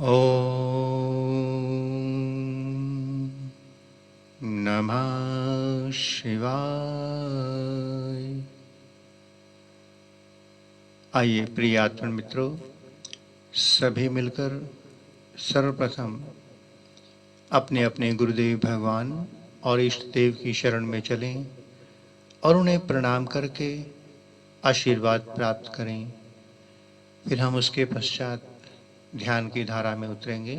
ॐ नमः शिवाय। आइए प्रिय आत्मन मित्रों, सभी मिलकर सर्वप्रथम अपने अपने गुरुदेव भगवान और इष्ट देव की शरण में चलें और उन्हें प्रणाम करके आशीर्वाद प्राप्त करें। फिर हम उसके पश्चात ध्यान की धारा में उतरेंगे।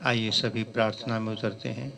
आइए सभी प्रार्थना में उतरते हैं।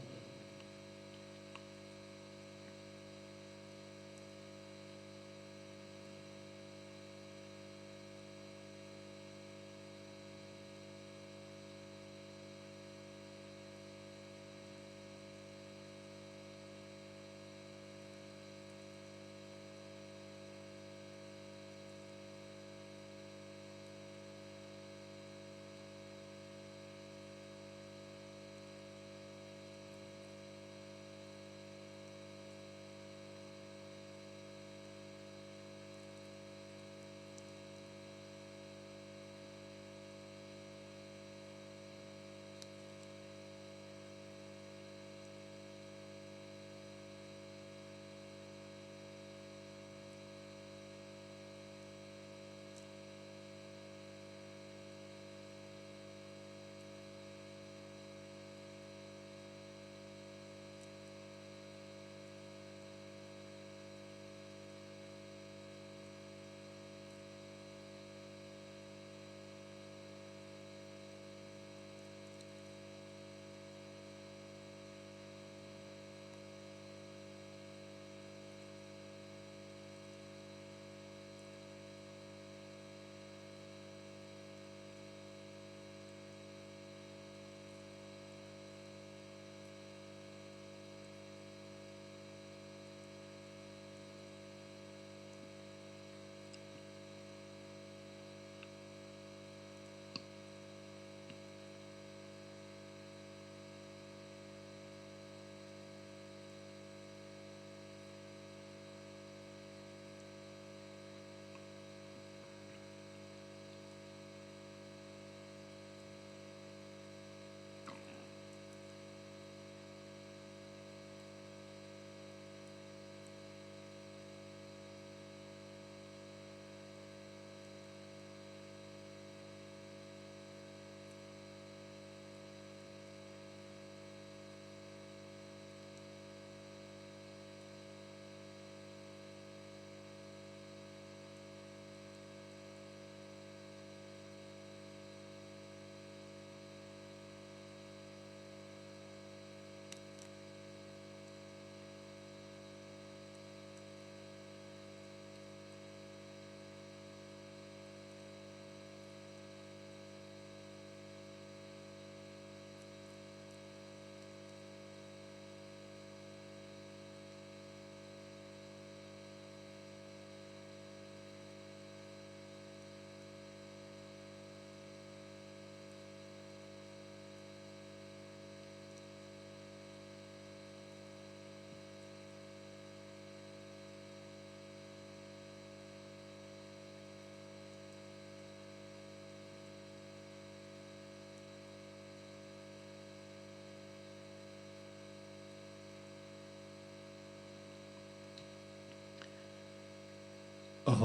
ॐ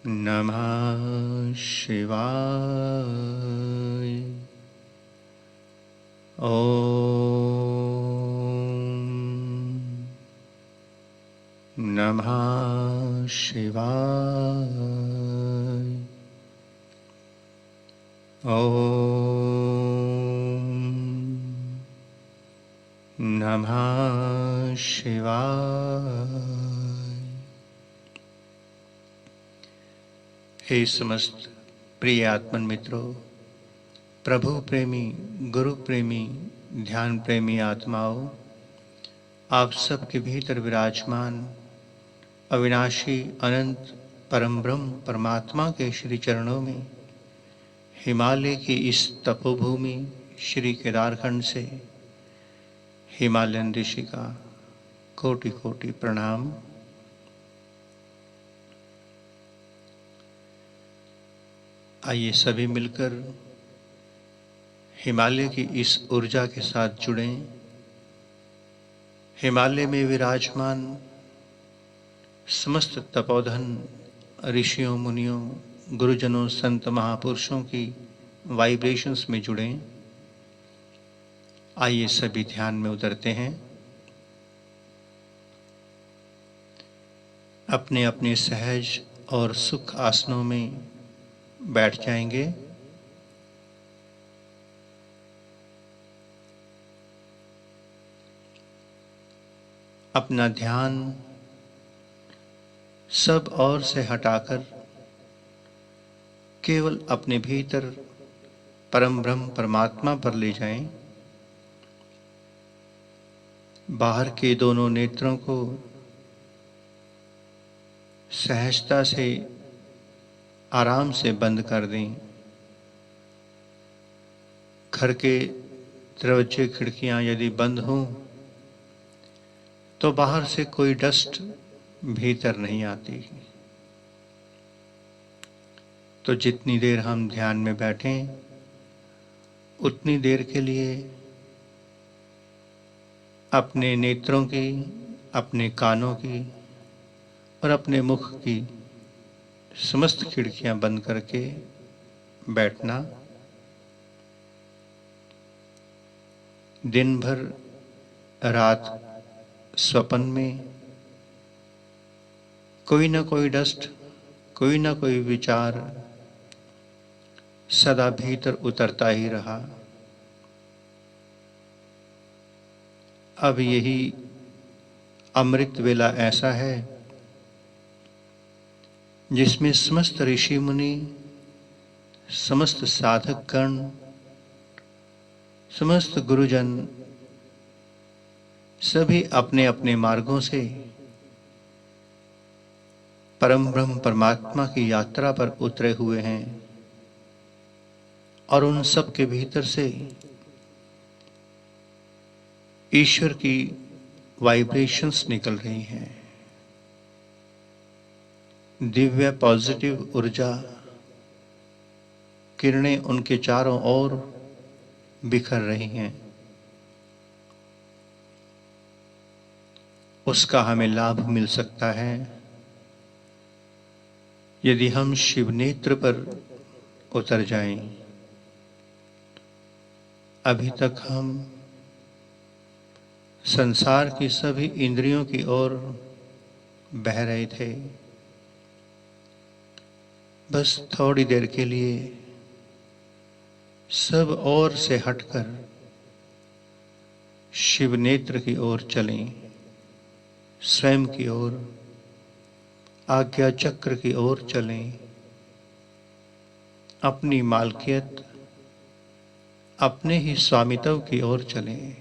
नमः शिवाय। ॐ नमः शिवाय। ॐ नमः शिवाय। हे समस्त प्रिय आत्मन मित्रों, प्रभु प्रेमी, गुरु प्रेमी, ध्यान प्रेमी आत्माओं, आप सबके भीतर विराजमान अविनाशी अनंत परम ब्रह्म परमात्मा के श्री चरणों में हिमालय की इस तपोभूमि श्री केदारखंड से हिमालयन ऋषि का कोटि कोटि प्रणाम। आइए सभी मिलकर हिमालय की इस ऊर्जा के साथ जुड़ें। हिमालय में विराजमान समस्त तपोधन, ऋषियों, मुनियों, गुरुजनों, संत महापुरुषों की वाइब्रेशंस में जुड़ें। आइए सभी ध्यान में उतरते हैं। अपने अपने सहज और सुख आसनों में बैठ जाएंगे। अपना ध्यान सब और से हटाकर केवल अपने भीतर परम ब्रह्म परमात्मा पर ले जाएं। बाहर के दोनों नेत्रों को सहजता से आराम से बंद कर दें। घर के दरवाजे, खिड़कियां यदि बंद हों तो बाहर से कोई डस्ट भीतर नहीं आती। तो जितनी देर हम ध्यान में बैठें उतनी देर के लिए अपने नेत्रों की, अपने कानों की और अपने मुख की समस्त खिड़कियां बंद करके बैठना। दिन भर रात स्वप्न में कोई ना कोई डस्ट, कोई ना कोई विचार सदा भीतर उतरता ही रहा। अब यही अमृत वेला ऐसा है जिसमें समस्त ऋषि मुनि, समस्त साधक गण, समस्त गुरुजन सभी अपने अपने मार्गों से परम ब्रह्म परमात्मा की यात्रा पर उतरे हुए हैं और उन सब के भीतर से ईश्वर की वाइब्रेशंस निकल रही हैं। दिव्य पॉजिटिव ऊर्जा किरणें उनके चारों ओर बिखर रही हैं। उसका हमें लाभ मिल सकता है यदि हम शिव नेत्र पर उतर जाएं। अभी तक हम संसार की सभी इंद्रियों की ओर बह रहे थे। बस थोड़ी देर के लिए सब ओर से हटकर शिव नेत्र की ओर चलें, स्वयं की ओर, आज्ञा चक्र की ओर चलें। अपनी मालकियत, अपने ही स्वामित्व की ओर चलें।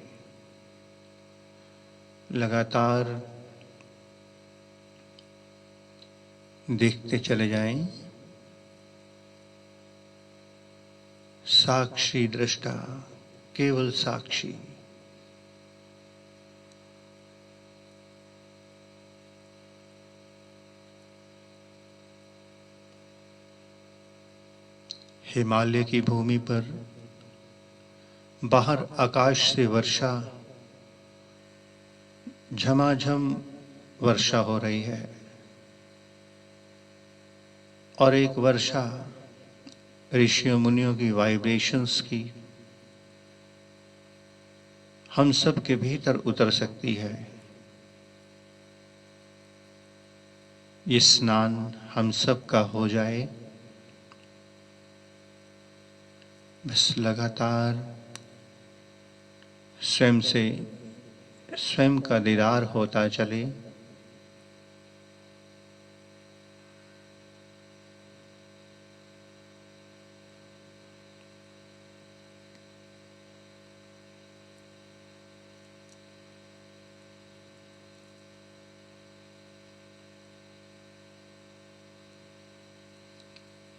लगातार देखते चले जाएं। साक्षी दृष्टा, केवल साक्षी। हिमालय की भूमि पर बाहर आकाश से वर्षा, झमाझम वर्षा हो रही है और एक वर्षा ऋषियों मुनियों की वाइब्रेशंस की हम सब के भीतर उतर सकती है। ये स्नान हम सब का हो जाए। बस लगातार स्वयं से स्वयं का दीदार होता चले।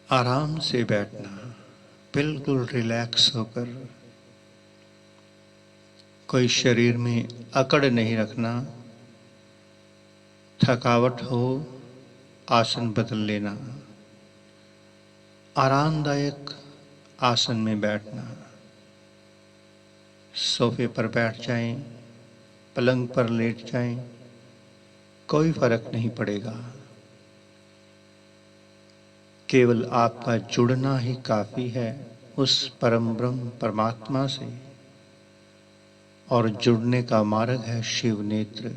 आराम से बैठना, बिल्कुल रिलैक्स होकर। कोई शरीर में अकड़ नहीं रखना। थकावट हो, आसन बदल लेना। आरामदायक आसन में बैठना। सोफे पर बैठ जाएं, पलंग पर लेट जाएं, कोई फर्क नहीं पड़ेगा। केवल आपका जुड़ना ही काफी है उस परम ब्रह्म परमात्मा से, और जुड़ने का मार्ग है शिव नेत्र।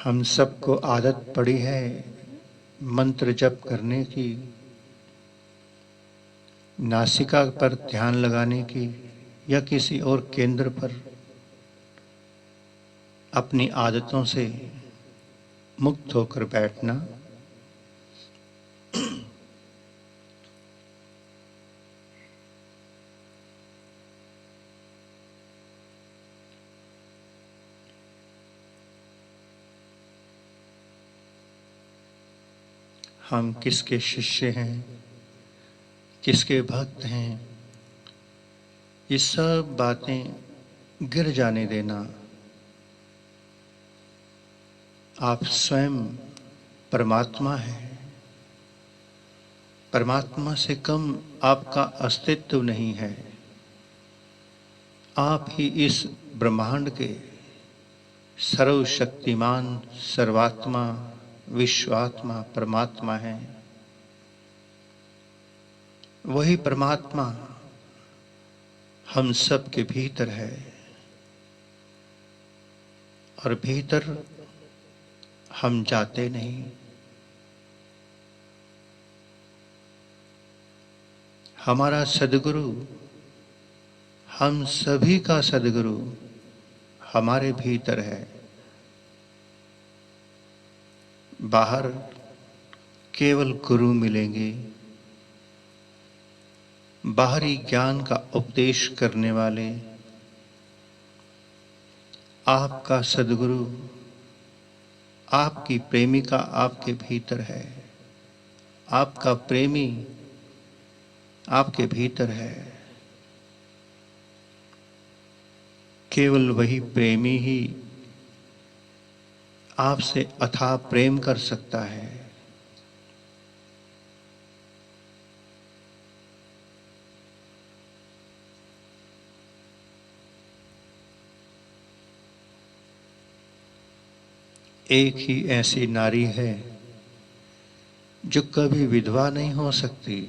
हम सबको आदत पड़ी है मंत्र जप करने की, नासिका पर ध्यान लगाने की, या किसी और केंद्र पर अपनी आदतों से मुक्त होकर बैठना। हम किसके शिष्य हैं, किसके भक्त हैं, ये सब बातें गिर जाने देना। आप स्वयं परमात्मा हैं। परमात्मा से कम आपका अस्तित्व नहीं है। आप ही इस ब्रह्मांड के सर्वशक्तिमान, सर्वात्मा, विश्वात्मा परमात्मा हैं। वही परमात्मा हम सब के भीतर है, और भीतर हम जाते नहीं। हमारा सद्गुरु, हम सभी का सद्गुरु हमारे भीतर है। बाहर केवल गुरु मिलेंगे, बाहरी ज्ञान का उपदेश करने वाले। आपका सद्गुरु, आपकी प्रेमिका आपके भीतर है, आपका प्रेमी आपके भीतर है। केवल वही प्रेमी ही आपसे अथाह प्रेम कर सकता है। एक ही ऐसी नारी है जो कभी विधवा नहीं हो सकती,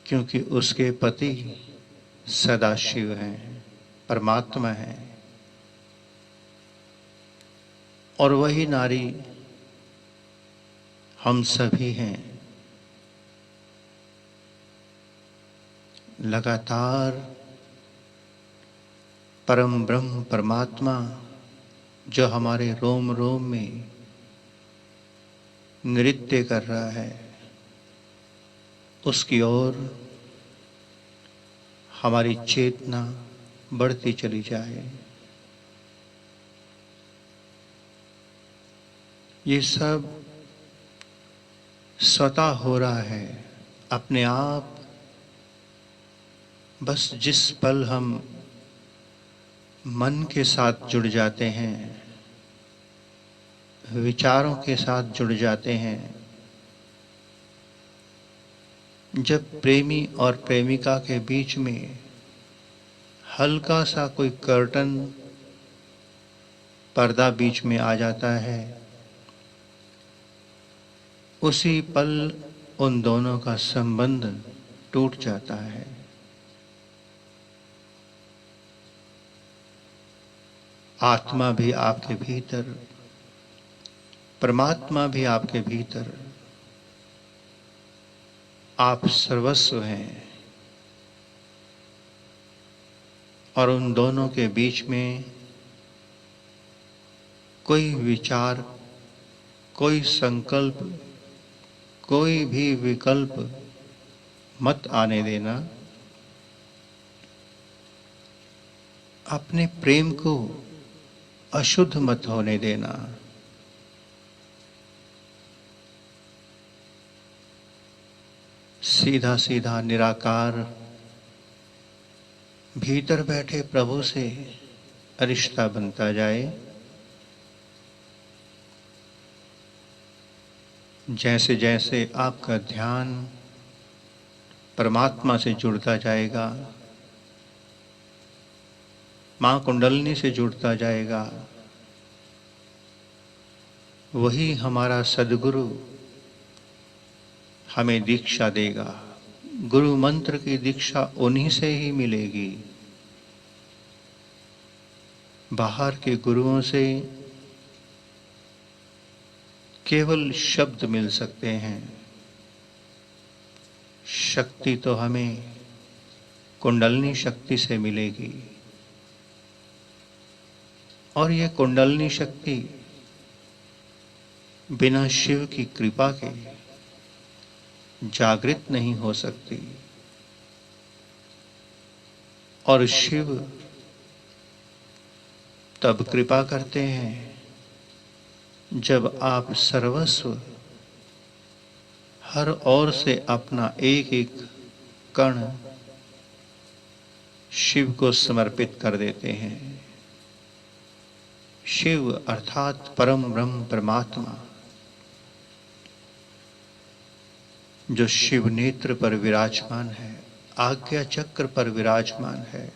क्योंकि उसके पति सदाशिव हैं, परमात्मा हैं। और वही नारी हम सभी हैं। लगातार परम ब्रह्म परमात्मा जो हमारे रोम रोम में नृत्य कर रहा है, उसकी ओर हमारी चेतना बढ़ती चली जाए। ये सब स्वतः हो रहा है, अपने आप। बस जिस पल हम मन के साथ जुड़ जाते हैं, विचारों के साथ जुड़ जाते हैं, जब प्रेमी और प्रेमिका के बीच में हल्का सा कोई कर्टन, पर्दा बीच में आ जाता है, उसी पल उन दोनों का संबंध टूट जाता है। आत्मा भी आपके भीतर, परमात्मा भी आपके भीतर, आप सर्वस्व हैं। और उन दोनों के बीच में कोई विचार, कोई संकल्प, कोई भी विकल्प मत आने देना। अपने प्रेम को अशुद्ध मत होने देना। सीधा सीधा निराकार भीतर बैठे प्रभु से रिश्ता बनता जाए। जैसे जैसे आपका ध्यान परमात्मा से जुड़ता जाएगा, मां कुंडलिनी से जुड़ता जाएगा, वही हमारा सद्गुरु हमें दीक्षा देगा। गुरु मंत्र की दीक्षा उन्हीं से ही मिलेगी। बाहर के गुरुओं से केवल शब्द मिल सकते हैं। शक्ति तो हमें कुंडलिनी शक्ति से मिलेगी। और ये कुंडलिनी शक्ति बिना शिव की कृपा के जागृत नहीं हो सकती। और शिव तब कृपा करते हैं जब आप सर्वस्व हर ओर से अपना एक एक कण शिव को समर्पित कर देते हैं। शिव अर्थात परम ब्रह्म परमात्मा, जो शिव नेत्र पर विराजमान है, आज्ञा चक्र पर विराजमान है,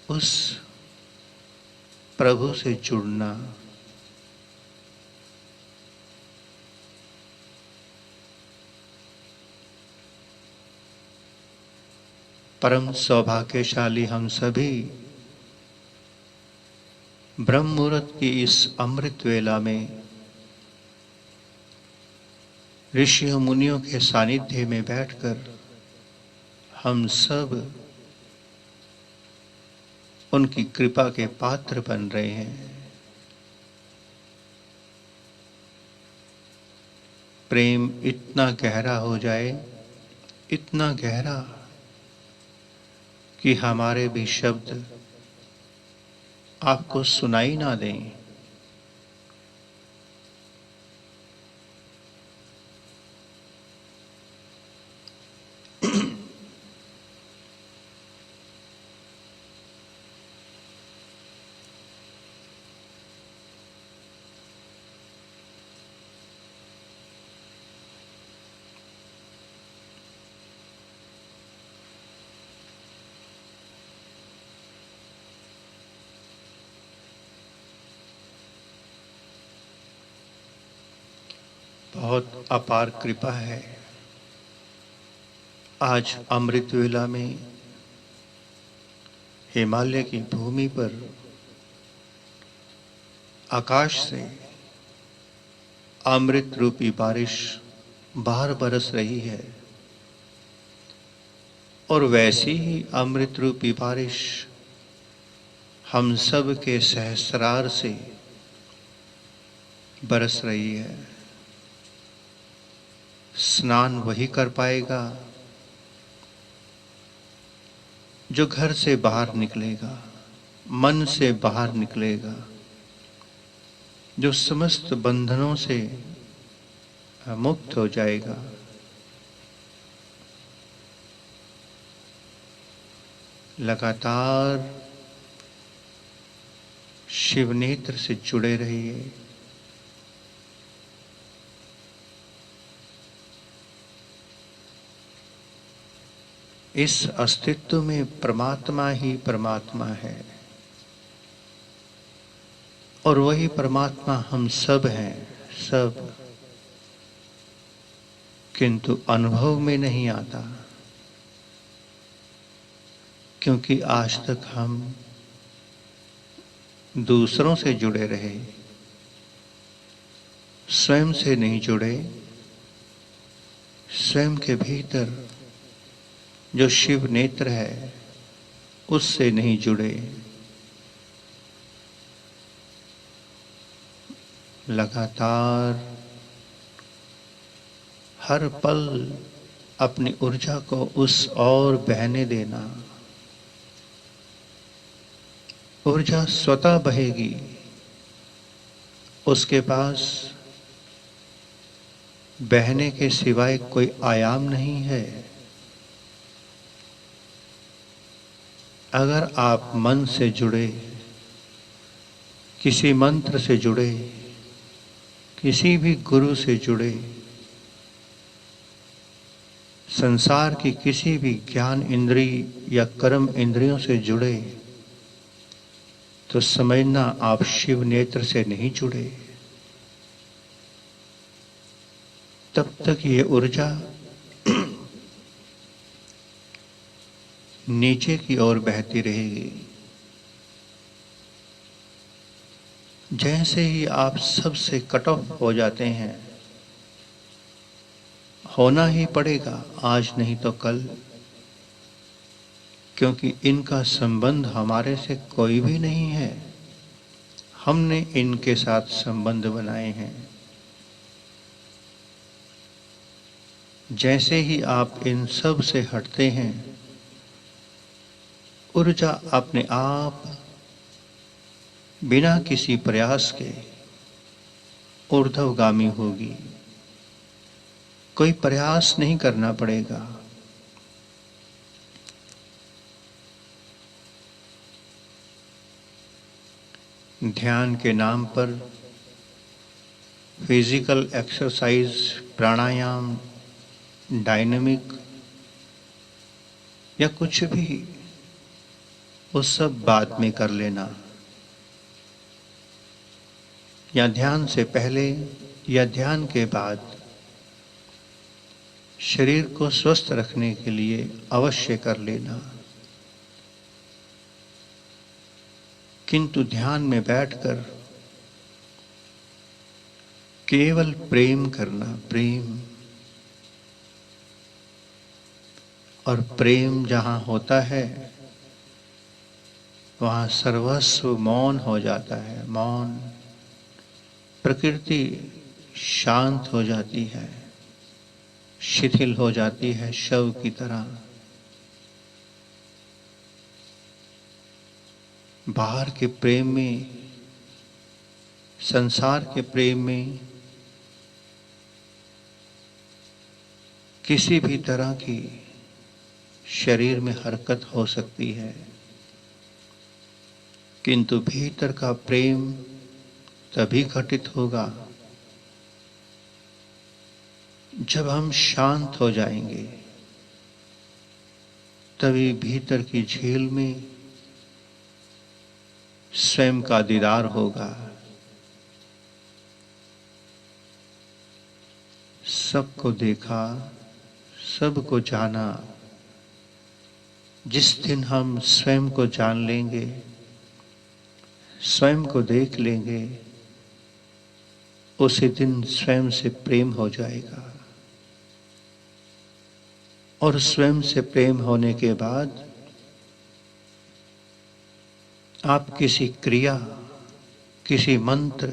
उस प्रभु से जुड़ना परम सौभाग्यशाली हम सभी ब्रह्म मुहूर्त की इस अमृत वेला में ऋषियों मुनियों के सानिध्य में बैठकर हम सब उनकी कृपा के पात्र बन रहे हैं। प्रेम इतना गहरा हो जाए, इतना गहरा कि हमारे भी शब्द आपको सुनाई ना दें। बहुत अपार कृपा है। आज अमृत वेला में हिमालय की भूमि पर आकाश से अमृत रूपी बारिश बाहर बरस रही है। और वैसी ही अमृत रूपी बारिश हम सब के सहस्रार से बरस रही है। स्नान वही कर पाएगा जो घर से बाहर निकलेगा, मन से बाहर निकलेगा, जो समस्त बंधनों से मुक्त हो जाएगा। लगातार शिव नेत्र से जुड़े रहिए। इस अस्तित्व में परमात्मा ही परमात्मा है और वही परमात्मा हम सब हैं, सब। किंतु अनुभव में नहीं आता, क्योंकि आज तक हम दूसरों से जुड़े रहे, स्वयं से नहीं जुड़े। स्वयं के भीतर जो शिव नेत्र है उससे नहीं जुड़े। लगातार हर पल अपनी ऊर्जा को उस ओर बहने देना। ऊर्जा स्वतः बहेगी, उसके पास बहने के सिवाय कोई आयाम नहीं है। अगर आप मन से जुड़े, किसी मंत्र से जुड़े, किसी भी गुरु से जुड़े, संसार की किसी भी ज्ञान इंद्रिय या कर्म इंद्रियों से जुड़े, तो समझना आप शिव नेत्र से नहीं जुड़े। तब तक ये ऊर्जा नीचे की ओर बहती रहेगी। जैसे ही आप सबसे कट ऑफ हो जाते हैं, होना ही पड़ेगा, आज नहीं तो कल, क्योंकि इनका संबंध हमारे से कोई भी नहीं है, हमने इनके साथ संबंध बनाए हैं। जैसे ही आप इन सब से हटते हैं, ऊर्जा अपने आप बिना किसी प्रयास के ऊर्ध्वगामी होगी। कोई प्रयास नहीं करना पड़ेगा। ध्यान के नाम पर फिजिकल एक्सरसाइज, प्राणायाम, डायनामिक या कुछ भी, वो सब बाद में कर लेना, या ध्यान से पहले या ध्यान के बाद शरीर को स्वस्थ रखने के लिए अवश्य कर लेना। किंतु ध्यान में बैठकर केवल प्रेम करना, प्रेम। और प्रेम जहाँ होता है वहाँ सर्वस्व मौन हो जाता है, मौन। प्रकृति शांत हो जाती है, शिथिल हो जाती है शव की तरह। बाहर के प्रेम में, संसार के प्रेम में किसी भी तरह की शरीर में हरकत हो सकती है, किंतु भीतर का प्रेम तभी घटित होगा जब हम शांत हो जाएंगे। तभी भीतर की झील में स्वयं का दीदार होगा। सबको देखा, सबको जाना। जिस दिन हम स्वयं को जान लेंगे, स्वयं को देख लेंगे, उसी दिन स्वयं से प्रेम हो जाएगा। और स्वयं से प्रेम होने के बाद आप किसी क्रिया, किसी मंत्र,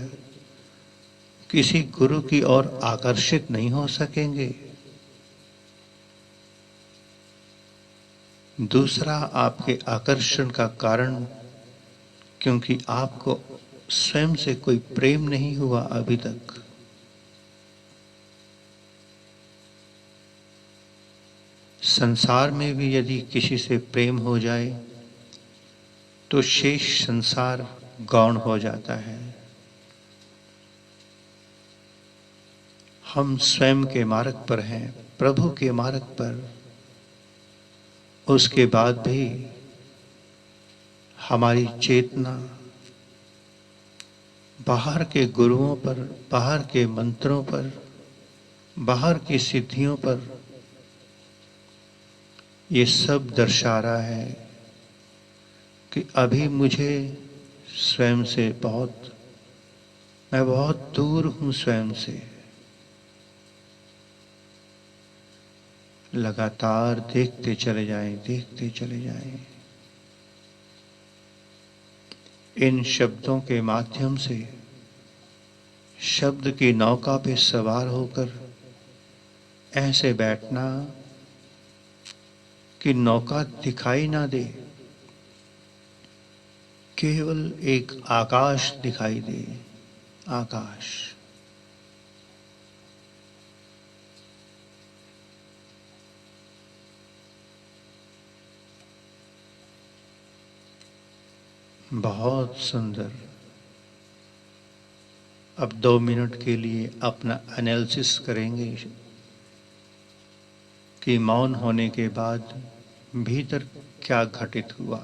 किसी गुरु की ओर आकर्षित नहीं हो सकेंगे। दूसरा आपके आकर्षण का कारण, क्योंकि आपको स्वयं से कोई प्रेम नहीं हुआ अभी तक। संसार में भी यदि किसी से प्रेम हो जाए तो शेष संसार गौण हो जाता है। हम स्वयं के मार्ग पर हैं, प्रभु के मार्ग पर। उसके बाद भी हमारी चेतना बाहर के गुरुओं पर, बाहर के मंत्रों पर, बाहर की सिद्धियों पर ये सब दर्शा रहा है कि अभी मुझे स्वयं से मैं बहुत दूर हूं स्वयं से। लगातार देखते चले जाएं, देखते चले जाएं। इन शब्दों के माध्यम से, शब्द की नौका पे सवार होकर ऐसे बैठना कि नौका दिखाई ना दे, केवल एक आकाश दिखाई दे, आकाश। बहुत सुंदर। अब 2 मिनट के लिए अपना एनालिसिस करेंगे कि मौन होने के बाद भीतर क्या घटित हुआ।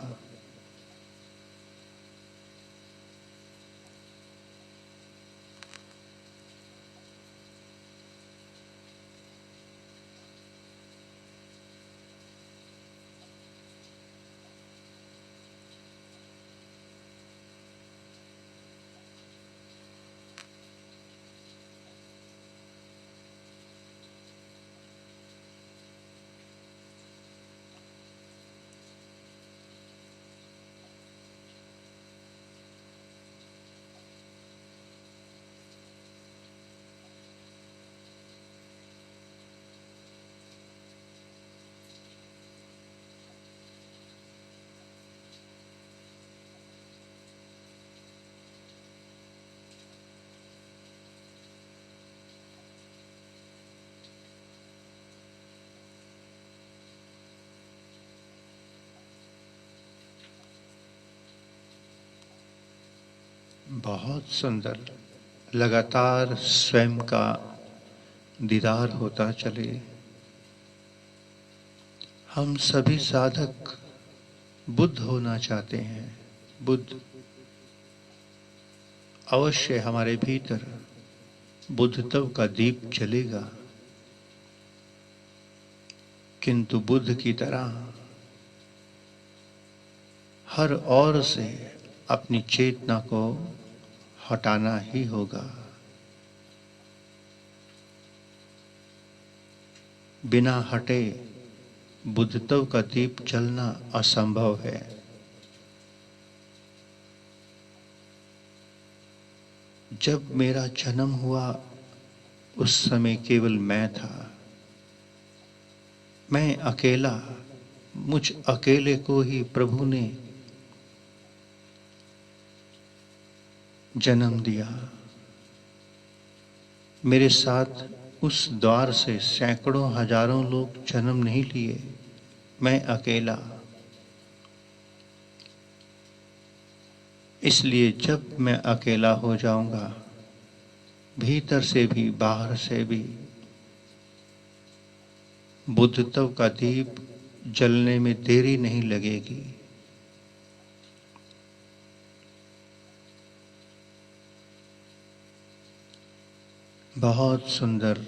बहुत सुंदर। लगातार स्वयं का दीदार होता चले। हम सभी साधक बुद्ध होना चाहते हैं। बुद्ध अवश्य हमारे भीतर बुद्धत्व का दीप जलेगा, किंतु बुद्ध की तरह हर ओर से अपनी चेतना को हटाना ही होगा। बिना हटे बुद्धत्व का दीप जलना असंभव है। जब मेरा जन्म हुआ उस समय केवल मैं था, मैं अकेला, मुझ अकेले को ही प्रभु ने जन्म दिया। मेरे साथ उस द्वार से सैकड़ों हजारों लोग जन्म नहीं लिए, मैं अकेला। इसलिए जब मैं अकेला हो जाऊंगा, भीतर से भी बाहर से भी बुद्धत्व का दीप जलने में देरी नहीं लगेगी। बहुत सुंदर।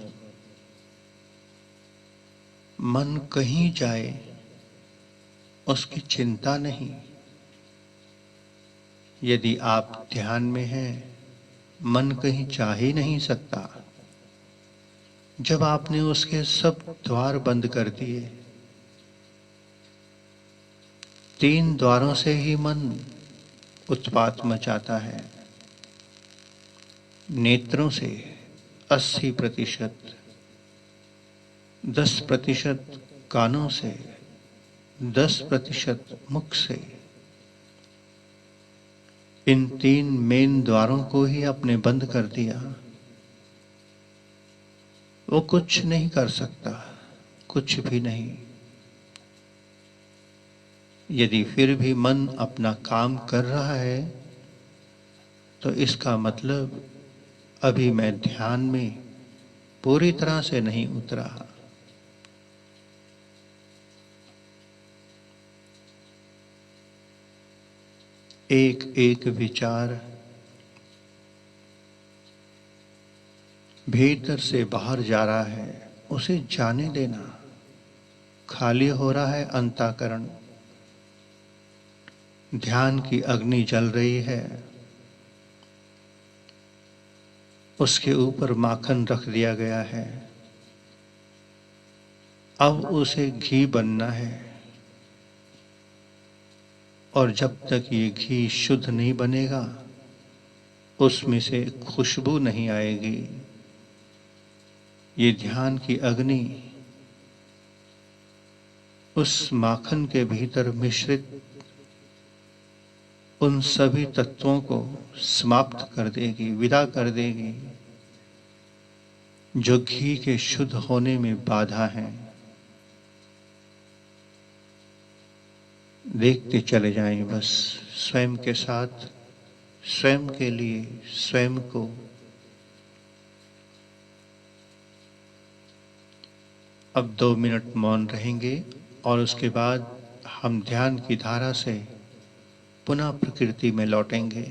मन कहीं जाए उसकी चिंता नहीं। यदि आप ध्यान में हैं, मन कहीं जा ही नहीं सकता। जब आपने उसके सब द्वार बंद कर दिए, 3 द्वारों से ही मन उत्पात मचाता है। नेत्रों से 80%, 10% कानों से, 10% मुख से। इन 3 मेन द्वारों को ही आपने बंद कर दिया। वो कुछ नहीं कर सकता, कुछ भी नहीं। यदि फिर भी मन अपना काम कर रहा है, तो इसका मतलब अभी मैं ध्यान में पूरी तरह से नहीं उतरा। एक एक विचार भीतर से बाहर जा रहा है, उसे जाने देना। खाली हो रहा है अंतःकरण, ध्यान की अग्नि जल रही है, उसके ऊपर माखन रख दिया गया है। अब उसे घी बनना है, और जब तक ये घी शुद्ध नहीं बनेगा, उसमें से खुशबू नहीं आएगी। ये ध्यान की अग्नि उस माखन के भीतर मिश्रित उन सभी तत्वों को समाप्त कर देगी, विदा कर देगी, जो घी के शुद्ध होने में बाधा है। देखते चले जाएं बस स्वयं के साथ, स्वयं के लिए, स्वयं को। अब 2 मिनट मौन रहेंगे और उसके बाद हम ध्यान की धारा से पुनः प्रकृति में लौटेंगे।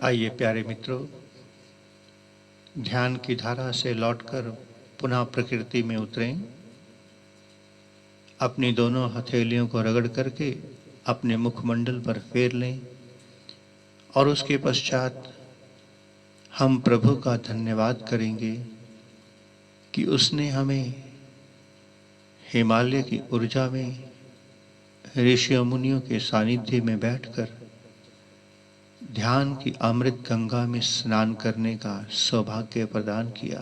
आइए प्यारे मित्रों, ध्यान की धारा से लौटकर पुनः प्रकृति में उतरें। अपनी दोनों हथेलियों को रगड़ करके अपने मुखमंडल पर फेर लें और उसके पश्चात हम प्रभु का धन्यवाद करेंगे कि उसने हमें हिमालय की ऊर्जा में ऋषियों मुनियों के सानिध्य में बैठकर ध्यान की अमृत गंगा में स्नान करने का सौभाग्य प्रदान किया।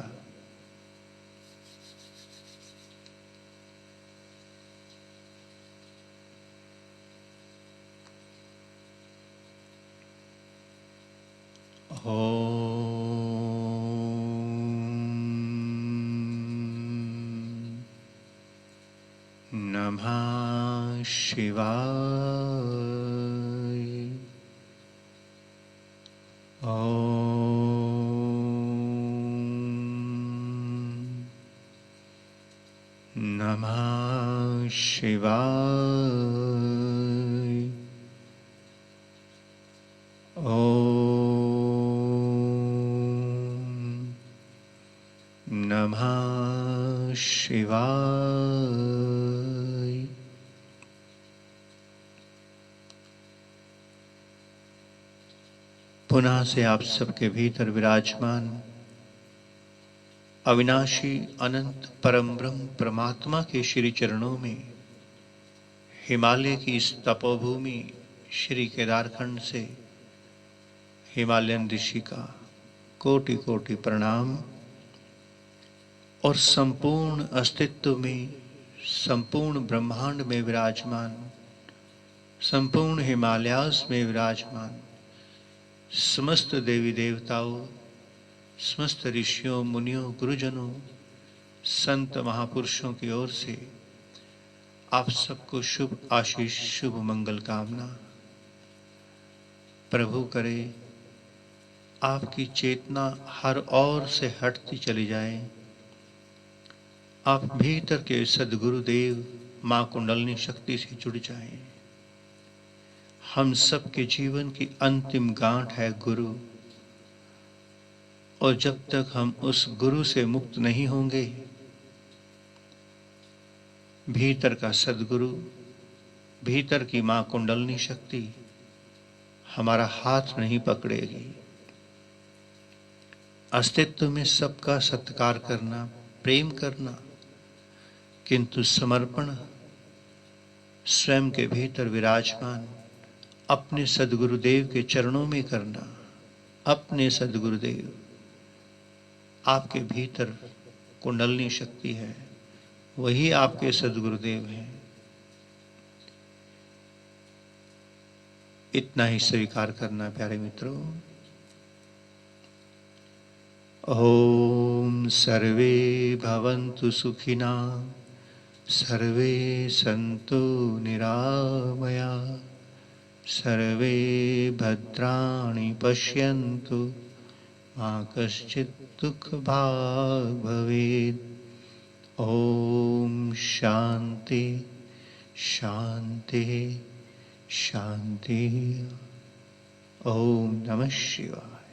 ओम नमः शिवाय। ओम नमः शिवाय। ओम नमः शिवाय। पुनः से आप सबके भीतर विराजमान अविनाशी अनंत परम ब्रह्म परमात्मा के श्री चरणों में हिमालय की इस तपोभूमि श्री केदारखंड से हिमालयन ऋषि का कोटि कोटि प्रणाम और संपूर्ण अस्तित्व में, संपूर्ण ब्रह्मांड में विराजमान, संपूर्ण हिमालयास में विराजमान समस्त देवी देवताओं, समस्त ऋषियों मुनियों गुरुजनों संत महापुरुषों की ओर से आप सबको शुभ आशीष, शुभ मंगल कामना। प्रभु करे आपकी चेतना हर ओर से हटती चली जाए, आप भीतर के सद्गुरुदेव मां कुंडलिनी शक्ति से जुड़ जाएं। हम सबके जीवन की अंतिम गांठ है गुरु, और जब तक हम उस गुरु से मुक्त नहीं होंगे, भीतर का सद्गुरु, भीतर की मां कुंडलिनी शक्ति हमारा हाथ नहीं पकड़ेगी। अस्तित्व में सबका सत्कार करना, प्रेम करना, किंतु समर्पण स्वयं के भीतर विराजमान अपने सद्गुरुदेव के चरणों में करना। अपने सद्गुरुदेव, आपके भीतर कुंडलिनी शक्ति है, वही आपके सद्गुरुदेव हैं। इतना ही स्वीकार करना प्यारे मित्रों। ओम सर्वे भवन्तु सुखिना सर्वे सन्तु निरामया, सर्वे भद्राणि पश्यन्तु, मा कश्चित् दुःखभाग् भवेत्। ॐ शान्ति शान्ति शान्ति। ॐ नमः शिवाय।